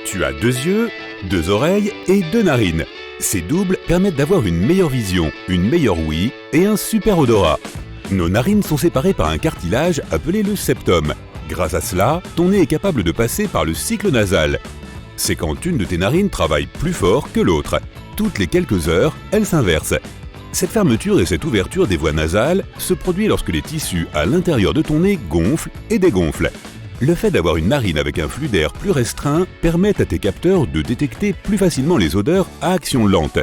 Tu as 2 yeux, 2 oreilles et 2 narines. Ces doubles permettent d'avoir une meilleure vision, une meilleure ouïe et un super odorat. Nos narines sont séparées par un cartilage appelé le septum. Grâce à cela, ton nez est capable de passer par le cycle nasal. C'est quand une de tes narines travaille plus fort que l'autre. Toutes les quelques heures, elle s'inverse. Cette fermeture et cette ouverture des voies nasales se produit lorsque les tissus à l'intérieur de ton nez gonflent et dégonflent. Le fait d'avoir une narine avec un flux d'air plus restreint permet à tes capteurs de détecter plus facilement les odeurs à action lente.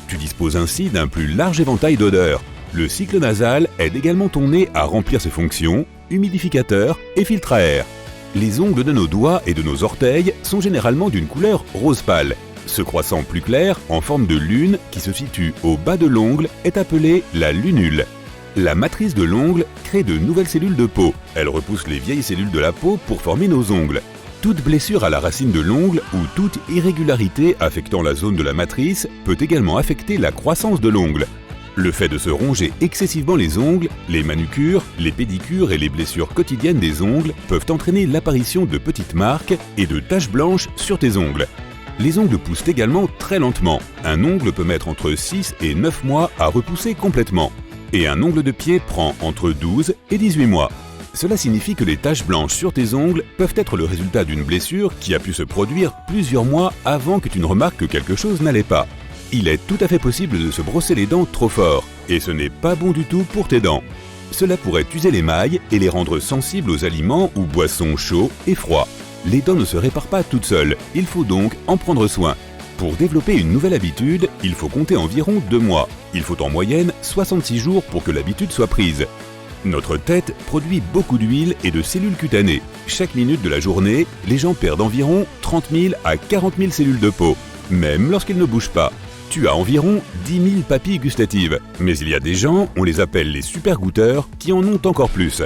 Tu disposes ainsi d'un plus large éventail d'odeurs. Le cycle nasal aide également ton nez à remplir ses fonctions, humidificateur et filtre à air. Les ongles de nos doigts et de nos orteils sont généralement d'une couleur rose pâle. Ce croissant plus clair, en forme de lune, qui se situe au bas de l'ongle, est appelé la lunule. La matrice de l'ongle crée de nouvelles cellules de peau. Elle repousse les vieilles cellules de la peau pour former nos ongles. Toute blessure à la racine de l'ongle ou toute irrégularité affectant la zone de la matrice peut également affecter la croissance de l'ongle. Le fait de se ronger excessivement les ongles, les manucures, les pédicures et les blessures quotidiennes des ongles peuvent entraîner l'apparition de petites marques et de taches blanches sur tes ongles. Les ongles poussent également très lentement. Un ongle peut mettre entre 6 et 9 mois à repousser complètement. Et un ongle de pied prend entre 12 et 18 mois. Cela signifie que les taches blanches sur tes ongles peuvent être le résultat d'une blessure qui a pu se produire plusieurs mois avant que tu ne remarques que quelque chose n'allait pas. Il est tout à fait possible de se brosser les dents trop fort, et ce n'est pas bon du tout pour tes dents. Cela pourrait user les mailles et les rendre sensibles aux aliments ou boissons chauds et froids. Les dents ne se réparent pas toutes seules, il faut donc en prendre soin. Pour développer une nouvelle habitude, il faut compter environ 2 mois. Il faut en moyenne 66 jours pour que l'habitude soit prise. Notre tête produit beaucoup d'huile et de cellules cutanées. Chaque minute de la journée, les gens perdent environ 30 000 à 40 000 cellules de peau, même lorsqu'ils ne bougent pas. Tu as environ 10 000 papilles gustatives, mais il y a des gens, on les appelle les super goûteurs, qui en ont encore plus.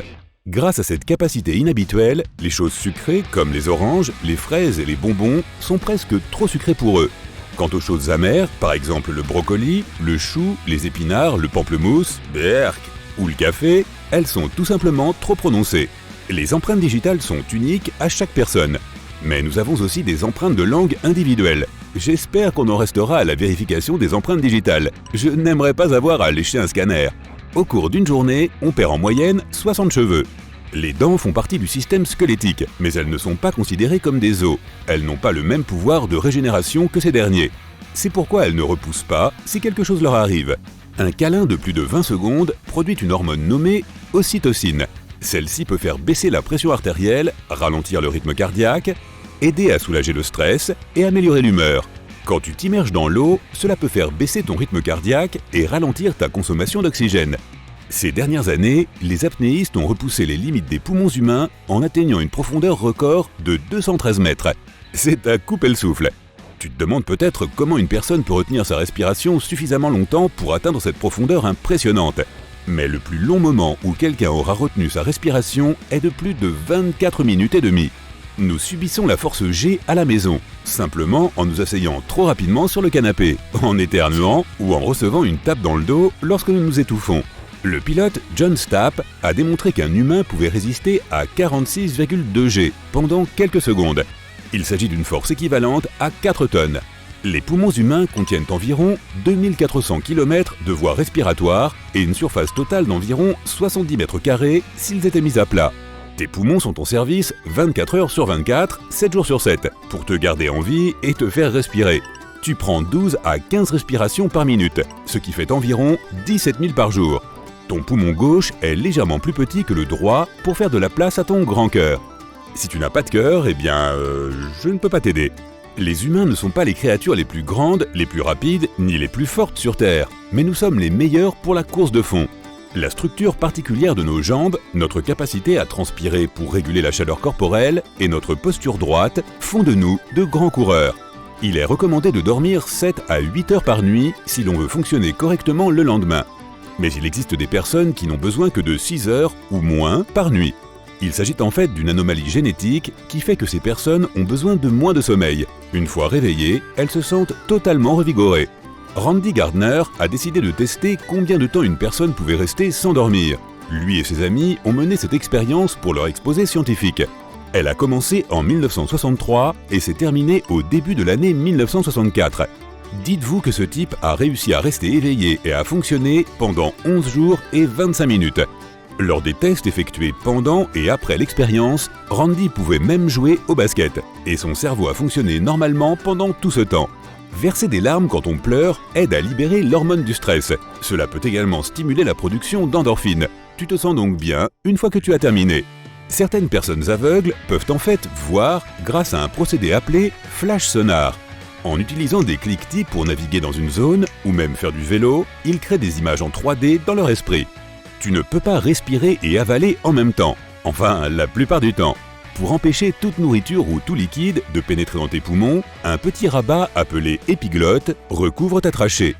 Grâce à cette capacité inhabituelle, les choses sucrées comme les oranges, les fraises et les bonbons sont presque trop sucrées pour eux. Quant aux choses amères, par exemple le brocoli, le chou, les épinards, le pamplemousse, berk ou le café, elles sont tout simplement trop prononcées. Les empreintes digitales sont uniques à chaque personne. Mais nous avons aussi des empreintes de langue individuelles. J'espère qu'on en restera à la vérification des empreintes digitales. Je n'aimerais pas avoir à lécher un scanner. Au cours d'une journée, on perd en moyenne 60 cheveux. Les dents font partie du système squelettique, mais elles ne sont pas considérées comme des os. Elles n'ont pas le même pouvoir de régénération que ces derniers. C'est pourquoi elles ne repoussent pas si quelque chose leur arrive. Un câlin de plus de 20 secondes produit une hormone nommée ocytocine. Celle-ci peut faire baisser la pression artérielle, ralentir le rythme cardiaque, aider à soulager le stress et améliorer l'humeur. Quand tu t'immerges dans l'eau, cela peut faire baisser ton rythme cardiaque et ralentir ta consommation d'oxygène. Ces dernières années, les apnéistes ont repoussé les limites des poumons humains en atteignant une profondeur record de 213 mètres. C'est à couper le souffle. Tu te demandes peut-être comment une personne peut retenir sa respiration suffisamment longtemps pour atteindre cette profondeur impressionnante. Mais le plus long moment où quelqu'un aura retenu sa respiration est de plus de 24 minutes et demie. Nous subissons la force G à la maison, simplement en nous asseyant trop rapidement sur le canapé, en éternuant ou en recevant une tape dans le dos lorsque nous nous étouffons. Le pilote John Stapp a démontré qu'un humain pouvait résister à 46,2 G pendant quelques secondes. Il s'agit d'une force équivalente à 4 tonnes. Les poumons humains contiennent environ 2400 km de voies respiratoires et une surface totale d'environ 70 mètres carrés s'ils étaient mis à plat. Tes poumons sont en service 24 heures sur 24, 7 jours sur 7, pour te garder en vie et te faire respirer. Tu prends 12 à 15 respirations par minute, ce qui fait environ 17 000 par jour. Ton poumon gauche est légèrement plus petit que le droit pour faire de la place à ton grand cœur. Si tu n'as pas de cœur, je ne peux pas t'aider. Les humains ne sont pas les créatures les plus grandes, les plus rapides, ni les plus fortes sur Terre, mais nous sommes les meilleurs pour la course de fond. La structure particulière de nos jambes, notre capacité à transpirer pour réguler la chaleur corporelle et notre posture droite font de nous de grands coureurs. Il est recommandé de dormir 7 à 8 heures par nuit si l'on veut fonctionner correctement le lendemain. Mais il existe des personnes qui n'ont besoin que de 6 heures ou moins par nuit. Il s'agit en fait d'une anomalie génétique qui fait que ces personnes ont besoin de moins de sommeil. Une fois réveillées, elles se sentent totalement revigorées. Randy Gardner a décidé de tester combien de temps une personne pouvait rester sans dormir. Lui et ses amis ont mené cette expérience pour leur exposé scientifique. Elle a commencé en 1963 et s'est terminée au début de l'année 1964. Dites-vous que ce type a réussi à rester éveillé et à fonctionner pendant 11 jours et 25 minutes. Lors des tests effectués pendant et après l'expérience, Randy pouvait même jouer au basket et son cerveau a fonctionné normalement pendant tout ce temps. Verser des larmes quand on pleure aide à libérer l'hormone du stress. Cela peut également stimuler la production d'endorphines. Tu te sens donc bien une fois que tu as terminé. Certaines personnes aveugles peuvent en fait voir grâce à un procédé appelé flash sonar. En utilisant des cliquetis pour naviguer dans une zone ou même faire du vélo, ils créent des images en 3D dans leur esprit. Tu ne peux pas respirer et avaler en même temps, enfin la plupart du temps. Pour empêcher toute nourriture ou tout liquide de pénétrer dans tes poumons, un petit rabat appelé épiglotte recouvre ta trachée.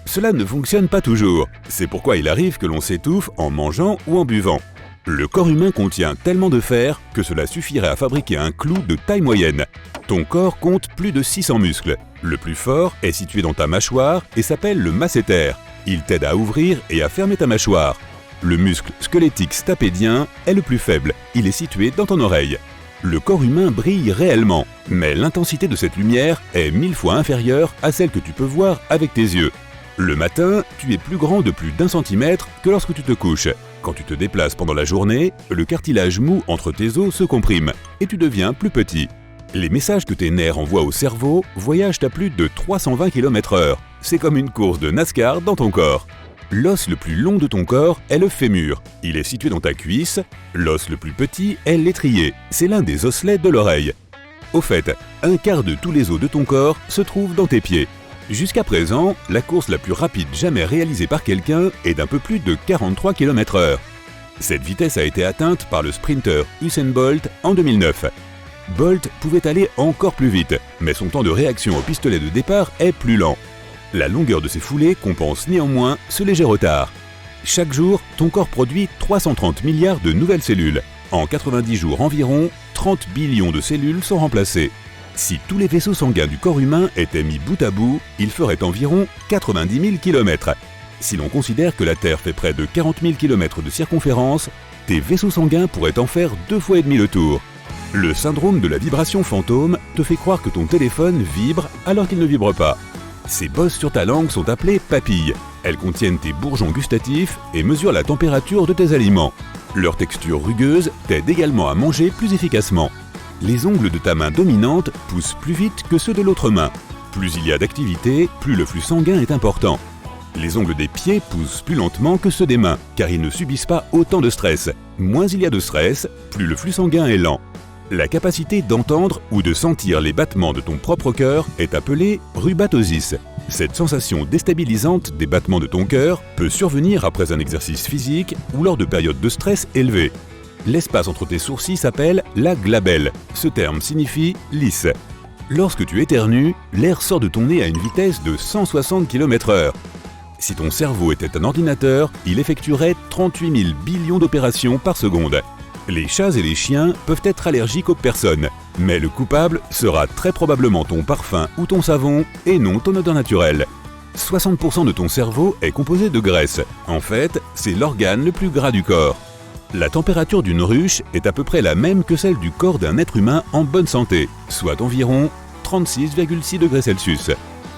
Cela ne fonctionne pas toujours, c'est pourquoi il arrive que l'on s'étouffe en mangeant ou en buvant. Le corps humain contient tellement de fer que cela suffirait à fabriquer un clou de taille moyenne. Ton corps compte plus de 600 muscles. Le plus fort est situé dans ta mâchoire et s'appelle le masséter. Il t'aide à ouvrir et à fermer ta mâchoire. Le muscle squelettique stapédien est le plus faible, il est situé dans ton oreille. Le corps humain brille réellement, mais l'intensité de cette lumière est 1000 fois inférieure à celle que tu peux voir avec tes yeux. Le matin, tu es plus grand de plus d'1 centimètre que lorsque tu te couches. Quand tu te déplaces pendant la journée, le cartilage mou entre tes os se comprime et tu deviens plus petit. Les messages que tes nerfs envoient au cerveau voyagent à plus de 320 km/h. C'est comme une course de NASCAR dans ton corps. L'os le plus long de ton corps est le fémur. Il est situé dans ta cuisse. L'os le plus petit est l'étrier. C'est l'un des osselets de l'oreille. Au fait, un quart de tous les os de ton corps se trouve dans tes pieds. Jusqu'à présent, la course la plus rapide jamais réalisée par quelqu'un est d'un peu plus de 43 km/h. Cette vitesse a été atteinte par le sprinter Usain Bolt en 2009. Bolt pouvait aller encore plus vite, mais son temps de réaction au pistolet de départ est plus lent. La longueur de ces foulées compense néanmoins ce léger retard. Chaque jour, ton corps produit 330 milliards de nouvelles cellules. En 90 jours environ, 30 billions de cellules sont remplacées. Si tous les vaisseaux sanguins du corps humain étaient mis bout à bout, ils feraient environ 90 000 km. Si l'on considère que la Terre fait près de 40 000 km de circonférence, tes vaisseaux sanguins pourraient en faire 2,5 fois le tour. Le syndrome de la vibration fantôme te fait croire que ton téléphone vibre alors qu'il ne vibre pas. Ces bosses sur ta langue sont appelées papilles. Elles contiennent tes bourgeons gustatifs et mesurent la température de tes aliments. Leur texture rugueuse t'aide également à manger plus efficacement. Les ongles de ta main dominante poussent plus vite que ceux de l'autre main. Plus il y a d'activité, plus le flux sanguin est important. Les ongles des pieds poussent plus lentement que ceux des mains, car ils ne subissent pas autant de stress. Moins il y a de stress, plus le flux sanguin est lent. La capacité d'entendre ou de sentir les battements de ton propre cœur est appelée rhumatosis. Cette sensation déstabilisante des battements de ton cœur peut survenir après un exercice physique ou lors de périodes de stress élevées. L'espace entre tes sourcils s'appelle la glabelle. Ce terme signifie lisse. Lorsque tu éternues, l'air sort de ton nez à une vitesse de 160 km/h. Si ton cerveau était un ordinateur, il effectuerait 38 000 billions d'opérations par seconde. Les chats et les chiens peuvent être allergiques aux personnes, mais le coupable sera très probablement ton parfum ou ton savon et non ton odeur naturelle. 60% de ton cerveau est composé de graisse. En fait, c'est l'organe le plus gras du corps. La température d'une ruche est à peu près la même que celle du corps d'un être humain en bonne santé, soit environ 36,6 degrés Celsius.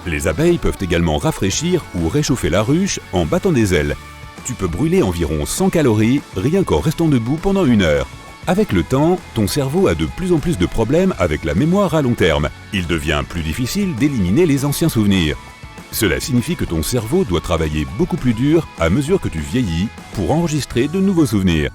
Les abeilles peuvent également rafraîchir ou réchauffer la ruche en battant des ailes. Tu peux brûler environ 100 calories rien qu'en restant debout pendant 1 heure. Avec le temps, ton cerveau a de plus en plus de problèmes avec la mémoire à long terme. Il devient plus difficile d'éliminer les anciens souvenirs. Cela signifie que ton cerveau doit travailler beaucoup plus dur à mesure que tu vieillis pour enregistrer de nouveaux souvenirs.